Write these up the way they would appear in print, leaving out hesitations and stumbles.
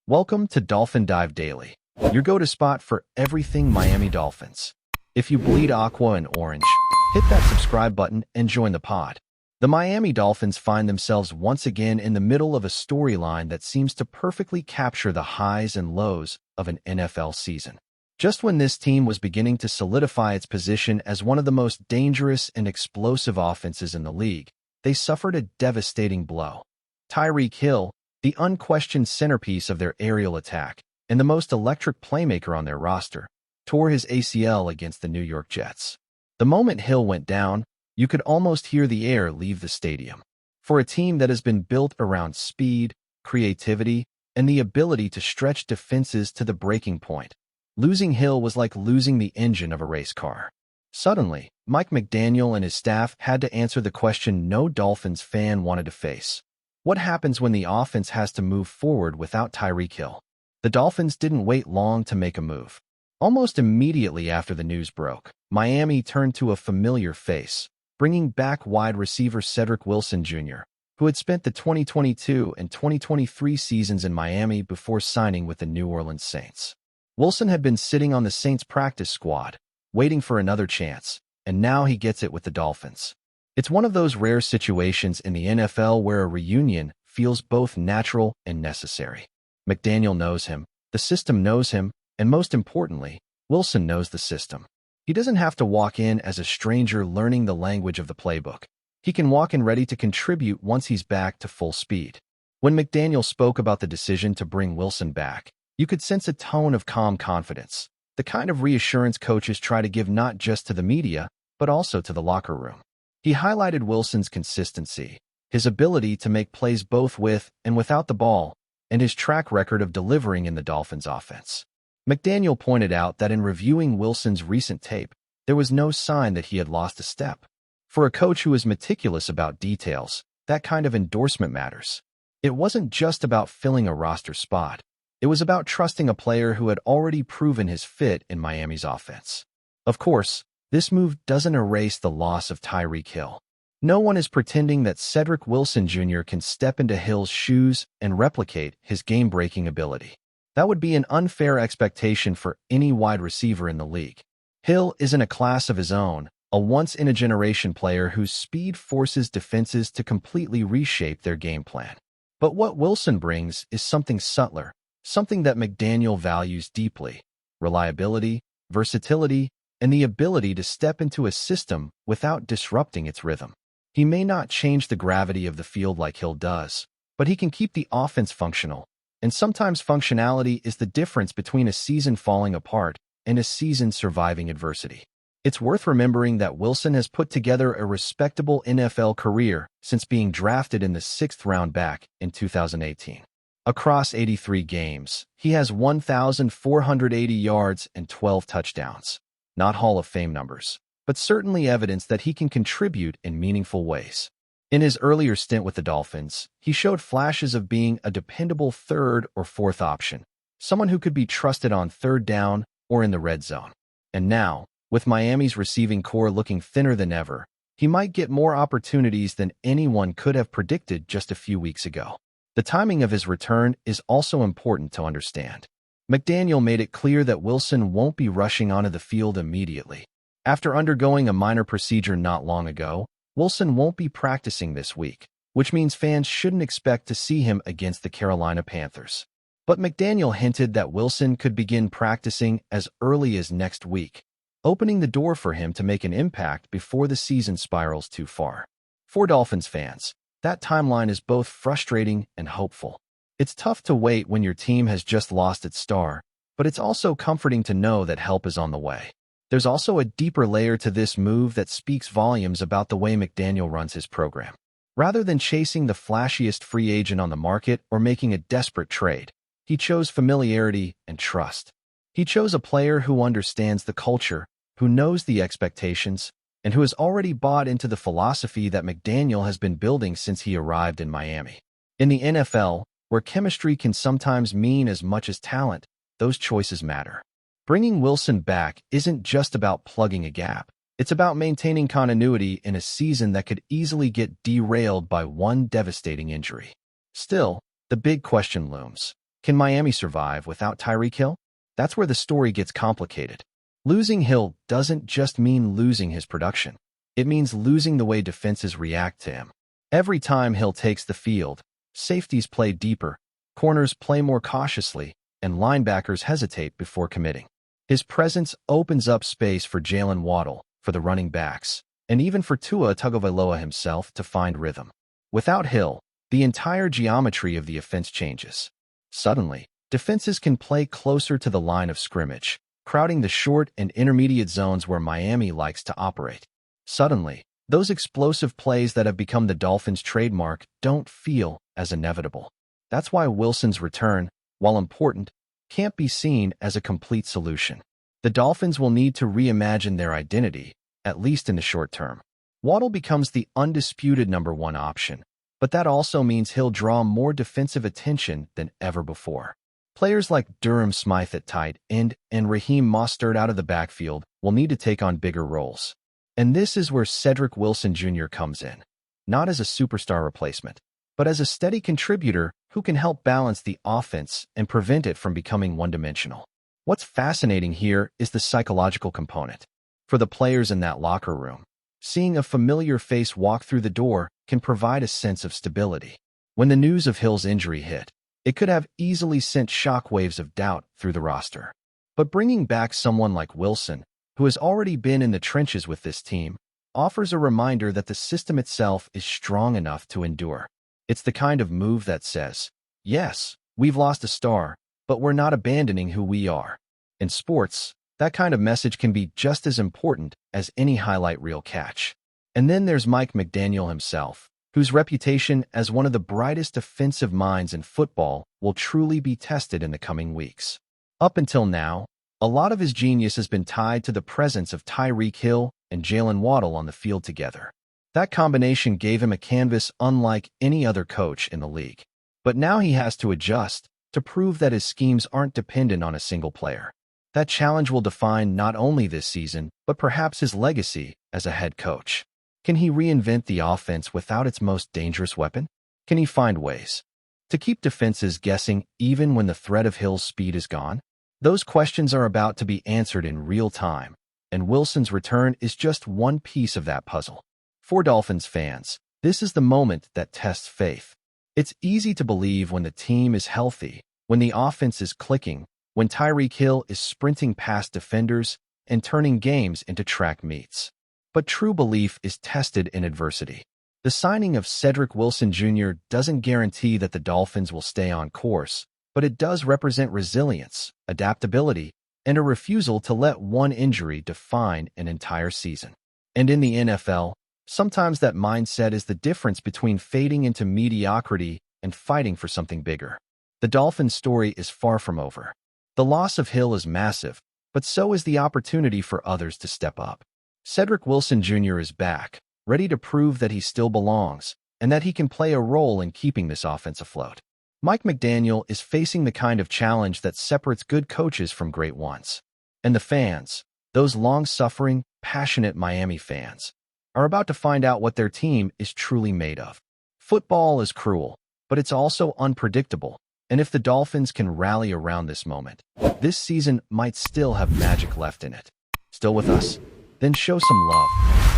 Welcome to Dolphin Dive Daily, your go-to spot for everything Miami Dolphins. If you bleed aqua and orange, hit that subscribe button and join the pod. The Miami Dolphins find themselves once again in the middle of a storyline that seems to perfectly capture the highs and lows of an NFL season. Just when this team was beginning to solidify its position as one of the most dangerous and explosive offenses in the league, they suffered a devastating blow. Tyreek Hill, the unquestioned centerpiece of their aerial attack and the most electric playmaker on their roster, tore his ACL against the New York Jets. The moment Hill went down, you could almost hear the air leave the stadium. For a team that has been built around speed, creativity, and the ability to stretch defenses to the breaking point, losing Hill was like losing the engine of a race car. Suddenly, Mike McDaniel and his staff had to answer the question no Dolphins fan wanted to face. What happens when the offense has to move forward without Tyreek Hill? The Dolphins didn't wait long to make a move. Almost immediately after the news broke, Miami turned to a familiar face, bringing back wide receiver Cedric Wilson Jr., who had spent the 2022 and 2023 seasons in Miami before signing with the New Orleans Saints. Wilson had been sitting on the Saints practice squad, waiting for another chance, and now he gets it with the Dolphins. It's one of those rare situations in the NFL where a reunion feels both natural and necessary. McDaniel knows him, the system knows him, and most importantly, Wilson knows the system. He doesn't have to walk in as a stranger learning the language of the playbook. He can walk in ready to contribute once he's back to full speed. When McDaniel spoke about the decision to bring Wilson back, you could sense a tone of calm confidence, the kind of reassurance coaches try to give not just to the media, but also to the locker room. He highlighted Wilson's consistency, his ability to make plays both with and without the ball, and his track record of delivering in the Dolphins' offense. McDaniel pointed out that in reviewing Wilson's recent tape, there was no sign that he had lost a step. For a coach who is meticulous about details, that kind of endorsement matters. It wasn't just about filling a roster spot. It was about trusting a player who had already proven his fit in Miami's offense. Of course, this move doesn't erase the loss of Tyreek Hill. No one is pretending that Cedric Wilson Jr. can step into Hill's shoes and replicate his game-breaking ability. That would be an unfair expectation for any wide receiver in the league. Hill is in a class of his own, a once-in-a-generation player whose speed forces defenses to completely reshape their game plan. But what Wilson brings is something subtler, something that McDaniel values deeply: reliability, versatility, and the ability to step into a system without disrupting its rhythm. He may not change the gravity of the field like Hill does, but he can keep the offense functional, and sometimes functionality is the difference between a season falling apart and a season surviving adversity. It's worth remembering that Wilson has put together a respectable NFL career since being drafted in the 6th round back in 2018. Across 83 games, he has 1,480 yards and 12 touchdowns. Not Hall of Fame numbers, but certainly evidence that he can contribute in meaningful ways. In his earlier stint with the Dolphins, he showed flashes of being a dependable third or fourth option, someone who could be trusted on third down or in the red zone. And now, with Miami's receiving core looking thinner than ever, he might get more opportunities than anyone could have predicted just a few weeks ago. The timing of his return is also important to understand. McDaniel made it clear that Wilson won't be rushing onto the field immediately. After undergoing a minor procedure not long ago, Wilson won't be practicing this week, which means fans shouldn't expect to see him against the Carolina Panthers. But McDaniel hinted that Wilson could begin practicing as early as next week, opening the door for him to make an impact before the season spirals too far. For Dolphins fans, that timeline is both frustrating and hopeful. It's tough to wait when your team has just lost its star, but it's also comforting to know that help is on the way. There's also a deeper layer to this move that speaks volumes about the way McDaniel runs his program. Rather than chasing the flashiest free agent on the market or making a desperate trade, he chose familiarity and trust. He chose a player who understands the culture, who knows the expectations, and who has already bought into the philosophy that McDaniel has been building since he arrived in Miami. In the NFL, where chemistry can sometimes mean as much as talent, those choices matter. Bringing Wilson back isn't just about plugging a gap. It's about maintaining continuity in a season that could easily get derailed by one devastating injury. Still, the big question looms. Can Miami survive without Tyreek Hill? That's where the story gets complicated. Losing Hill doesn't just mean losing his production. It means losing the way defenses react to him. Every time Hill takes the field, safeties play deeper, corners play more cautiously, and linebackers hesitate before committing. His presence opens up space for Jalen Waddle, for the running backs, and even for Tua Tagovailoa himself to find rhythm. Without Hill, the entire geometry of the offense changes. Suddenly, defenses can play closer to the line of scrimmage, crowding the short and intermediate zones where Miami likes to operate. Suddenly, those explosive plays that have become the Dolphins' trademark don't feel as inevitable. That's why Wilson's return, while important, can't be seen as a complete solution. The Dolphins will need to reimagine their identity, at least in the short term. Waddle becomes the undisputed number one option, but that also means he'll draw more defensive attention than ever before. Players like Durham Smythe at tight end and Raheem Mostert out of the backfield will need to take on bigger roles. And this is where Cedric Wilson Jr. comes in, not as a superstar replacement, but as a steady contributor who can help balance the offense and prevent it from becoming one-dimensional. What's fascinating here is the psychological component. For the players in that locker room, seeing a familiar face walk through the door can provide a sense of stability. When the news of Hill's injury hit, it could have easily sent shockwaves of doubt through the roster. But bringing back someone like Wilson, who has already been in the trenches with this team, offers a reminder that the system itself is strong enough to endure. It's the kind of move that says, yes, we've lost a star, but we're not abandoning who we are. In sports, that kind of message can be just as important as any highlight reel catch. And then there's Mike McDaniel himself, whose reputation as one of the brightest offensive minds in football will truly be tested in the coming weeks. Up until now, a lot of his genius has been tied to the presence of Tyreek Hill and Jalen Waddle on the field together. That combination gave him a canvas unlike any other coach in the league. But now he has to adjust to prove that his schemes aren't dependent on a single player. That challenge will define not only this season, but perhaps his legacy as a head coach. Can he reinvent the offense without its most dangerous weapon? Can he find ways to keep defenses guessing even when the threat of Hill's speed is gone? Those questions are about to be answered in real time, and Wilson's return is just one piece of that puzzle. For Dolphins fans, this is the moment that tests faith. It's easy to believe when the team is healthy, when the offense is clicking, when Tyreek Hill is sprinting past defenders and turning games into track meets. But true belief is tested in adversity. The signing of Cedric Wilson Jr. doesn't guarantee that the Dolphins will stay on course, but it does represent resilience, adaptability, and a refusal to let one injury define an entire season. And in the NFL, sometimes that mindset is the difference between fading into mediocrity and fighting for something bigger. The Dolphins' story is far from over. The loss of Hill is massive, but so is the opportunity for others to step up. Cedric Wilson Jr. is back, ready to prove that he still belongs, and that he can play a role in keeping this offense afloat. Mike McDaniel is facing the kind of challenge that separates good coaches from great ones. And the fans, those long-suffering, passionate Miami fans, are about to find out what their team is truly made of. Football is cruel, but it's also unpredictable, and if the Dolphins can rally around this moment, this season might still have magic left in it. Still with us? Then show some love.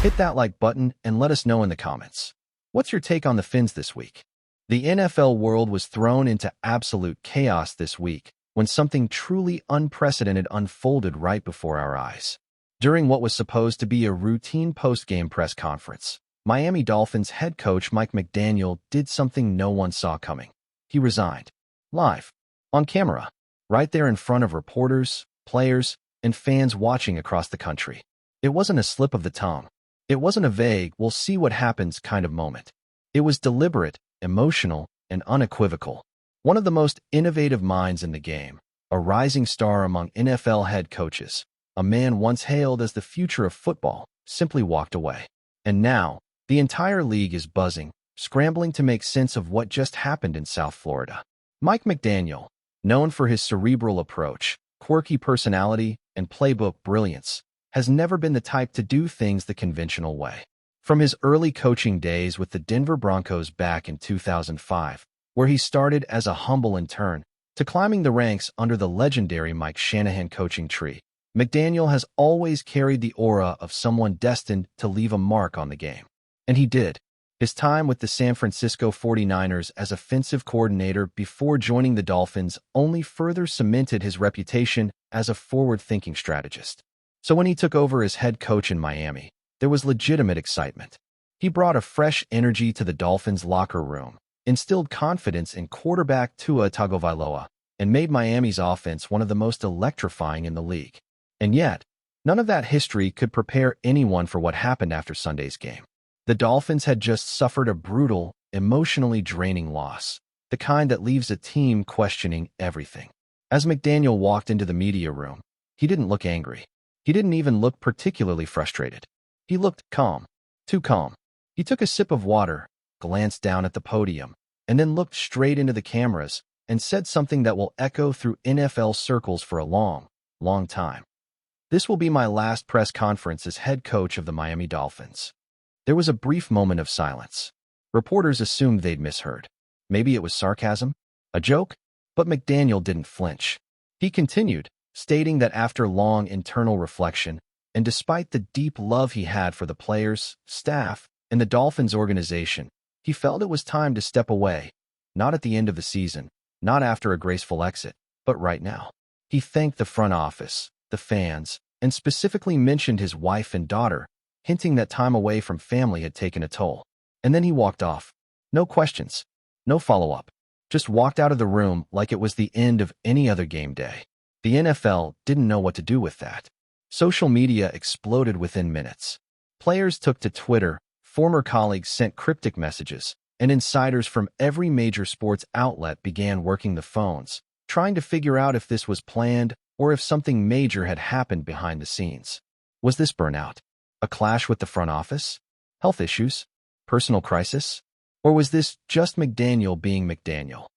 Hit that like button and let us know in the comments. What's your take on the Fins this week? The NFL world was thrown into absolute chaos this week when something truly unprecedented unfolded right before our eyes. During what was supposed to be a routine post-game press conference, Miami Dolphins head coach Mike McDaniel did something no one saw coming. He resigned. Live. On camera. Right there in front of reporters, players, and fans watching across the country. It wasn't a slip of the tongue. It wasn't a vague, we'll see what happens kind of moment. It was deliberate, emotional, and unequivocal. One of the most innovative minds in the game, a rising star among NFL head coaches, a man once hailed as the future of football, simply walked away. And now, the entire league is buzzing, scrambling to make sense of what just happened in South Florida. Mike McDaniel, known for his cerebral approach, quirky personality, and playbook brilliance, has never been the type to do things the conventional way. From his early coaching days with the Denver Broncos back in 2005, where he started as a humble intern, to climbing the ranks under the legendary Mike Shanahan coaching tree, McDaniel has always carried the aura of someone destined to leave a mark on the game. And he did. His time with the San Francisco 49ers as offensive coordinator before joining the Dolphins only further cemented his reputation as a forward-thinking strategist. So when he took over as head coach in Miami, there was legitimate excitement. He brought a fresh energy to the Dolphins' locker room, instilled confidence in quarterback Tua Tagovailoa, and made Miami's offense one of the most electrifying in the league. And yet, none of that history could prepare anyone for what happened after Sunday's game. The Dolphins had just suffered a brutal, emotionally draining loss, the kind that leaves a team questioning everything. As McDaniel walked into the media room, he didn't look angry. He didn't even look particularly frustrated. He looked calm, too calm. He took a sip of water, glanced down at the podium, and then looked straight into the cameras and said something that will echo through NFL circles for a long, long time. This will be my last press conference as head coach of the Miami Dolphins. There was a brief moment of silence. Reporters assumed they'd misheard. Maybe it was sarcasm? A joke? But McDaniel didn't flinch. He continued, stating that after long internal reflection, and despite the deep love he had for the players, staff, and the Dolphins organization, he felt it was time to step away, not at the end of the season, not after a graceful exit, but right now. He thanked the front office, the fans, and specifically mentioned his wife and daughter, hinting that time away from family had taken a toll. And then he walked off. No questions, no follow-up. Just walked out of the room like it was the end of any other game day. The NFL didn't know what to do with that. Social media exploded within minutes. Players took to Twitter, former colleagues sent cryptic messages, and insiders from every major sports outlet began working the phones, trying to figure out if this was planned or if something major had happened behind the scenes. Was this burnout? A clash with the front office? Health issues? Personal crisis? Or was this just McDaniel being McDaniel?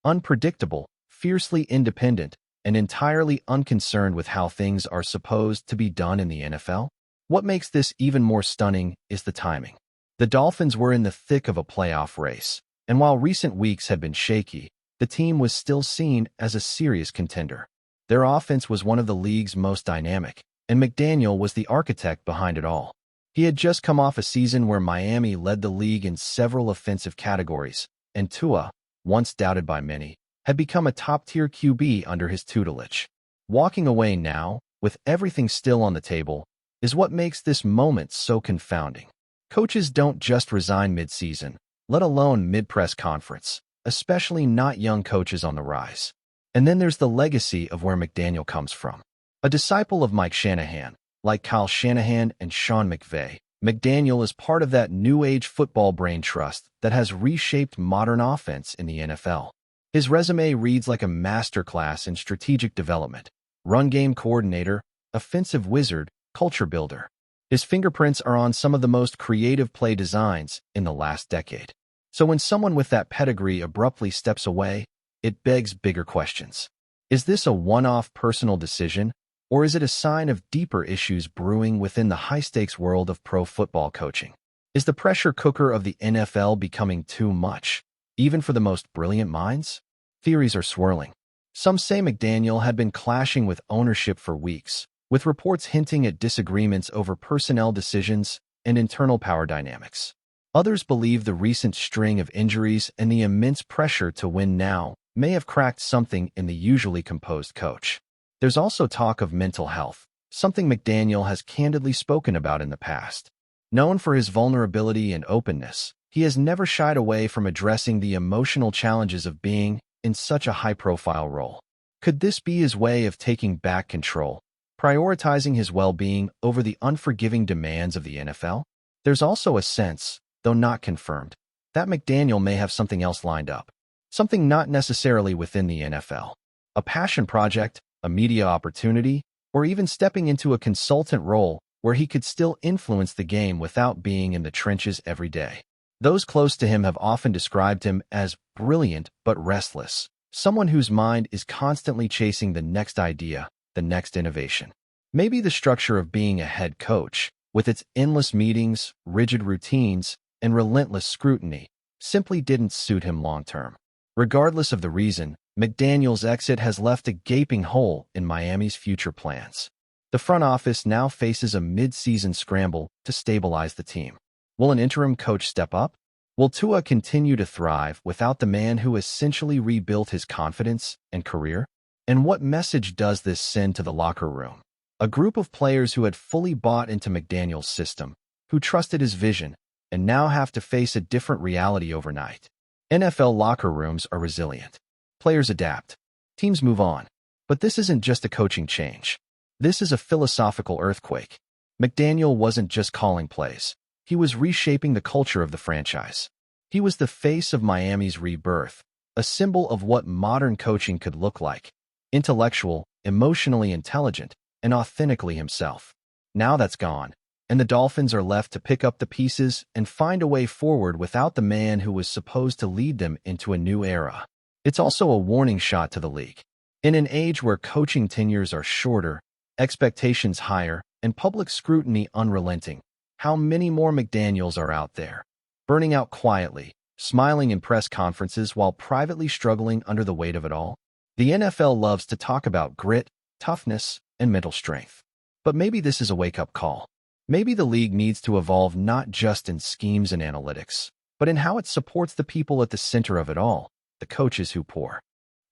Unpredictable, fiercely independent, and entirely unconcerned with how things are supposed to be done in the NFL? What makes this even more stunning is the timing. The Dolphins were in the thick of a playoff race, and while recent weeks had been shaky, the team was still seen as a serious contender. Their offense was one of the league's most dynamic, and McDaniel was the architect behind it all. He had just come off a season where Miami led the league in several offensive categories, and Tua, once doubted by many, had become a top-tier QB under his tutelage. Walking away now, with everything still on the table, is what makes this moment so confounding. Coaches don't just resign mid-season, let alone mid-press conference, especially not young coaches on the rise. And then there's the legacy of where McDaniel comes from. A disciple of Mike Shanahan, like Kyle Shanahan and Sean McVay, McDaniel is part of that new-age football brain trust that has reshaped modern offense in the NFL. His resume reads like a masterclass in strategic development, run game coordinator, offensive wizard, culture builder. His fingerprints are on some of the most creative play designs in the last decade. So when someone with that pedigree abruptly steps away, it begs bigger questions. Is this a one-off personal decision, or is it a sign of deeper issues brewing within the high-stakes world of pro football coaching? Is the pressure cooker of the NFL becoming too much, even for the most brilliant minds? Theories are swirling. Some say McDaniel had been clashing with ownership for weeks, with reports hinting at disagreements over personnel decisions and internal power dynamics. Others believe the recent string of injuries and the immense pressure to win now may have cracked something in the usually composed coach. There's also talk of mental health, something McDaniel has candidly spoken about in the past. Known for his vulnerability and openness, he has never shied away from addressing the emotional challenges of being in such a high-profile role. Could this be his way of taking back control, prioritizing his well-being over the unforgiving demands of the NFL? There's also a sense, though not confirmed, that McDaniel may have something else lined up, something not necessarily within the NFL. A passion project, a media opportunity, or even stepping into a consultant role where he could still influence the game without being in the trenches every day. Those close to him have often described him as brilliant but restless, someone whose mind is constantly chasing the next idea, the next innovation. Maybe the structure of being a head coach, with its endless meetings, rigid routines, and relentless scrutiny, simply didn't suit him long-term. Regardless of the reason, McDaniel's exit has left a gaping hole in Miami's future plans. The front office now faces a mid-season scramble to stabilize the team. Will an interim coach step up? Will Tua continue to thrive without the man who essentially rebuilt his confidence and career? And what message does this send to the locker room? A group of players who had fully bought into McDaniel's system, who trusted his vision, and now have to face a different reality overnight. NFL locker rooms are resilient. Players adapt. Teams move on. But this isn't just a coaching change. This is a philosophical earthquake. McDaniel wasn't just calling plays. He was reshaping the culture of the franchise. He was the face of Miami's rebirth, a symbol of what modern coaching could look like. Intellectual, emotionally intelligent, and authentically himself. Now that's gone, and the Dolphins are left to pick up the pieces and find a way forward without the man who was supposed to lead them into a new era. It's also a warning shot to the league. In an age where coaching tenures are shorter, expectations higher, and public scrutiny unrelenting, how many more McDaniels are out there, burning out quietly, smiling in press conferences while privately struggling under the weight of it all? The NFL loves to talk about grit, toughness, and mental strength. But maybe this is a wake-up call. Maybe the league needs to evolve not just in schemes and analytics, but in how it supports the people at the center of it all, the coaches who pour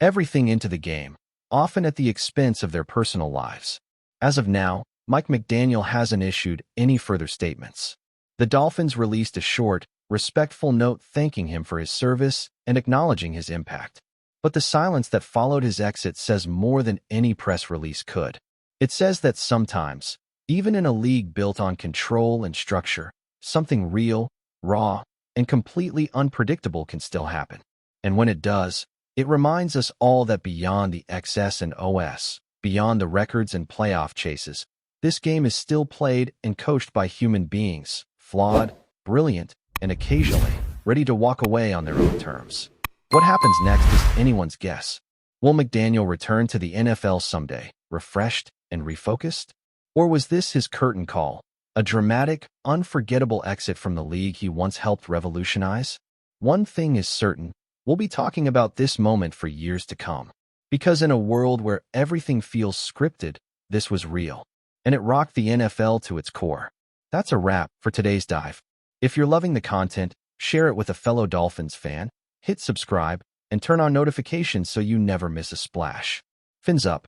everything into the game, often at the expense of their personal lives. As of now, Mike McDaniel hasn't issued any further statements. The Dolphins released a short, respectful note thanking him for his service and acknowledging his impact. But the silence that followed his exit says more than any press release could. It says that sometimes, even in a league built on control and structure, something real, raw, and completely unpredictable can still happen. And when it does, it reminds us all that beyond the XS and OS, beyond the records and playoff chases, this game is still played and coached by human beings, flawed, brilliant, and occasionally ready to walk away on their own terms. What happens next is anyone's guess. Will McDaniel return to the NFL someday, refreshed and refocused? Or was this his curtain call, a dramatic, unforgettable exit from the league he once helped revolutionize? One thing is certain, we'll be talking about this moment for years to come. Because in a world where everything feels scripted, this was real. And it rocked the NFL to its core. That's a wrap for today's dive. If you're loving the content, share it with a fellow Dolphins fan, hit subscribe, and turn on notifications so you never miss a splash. Fins up.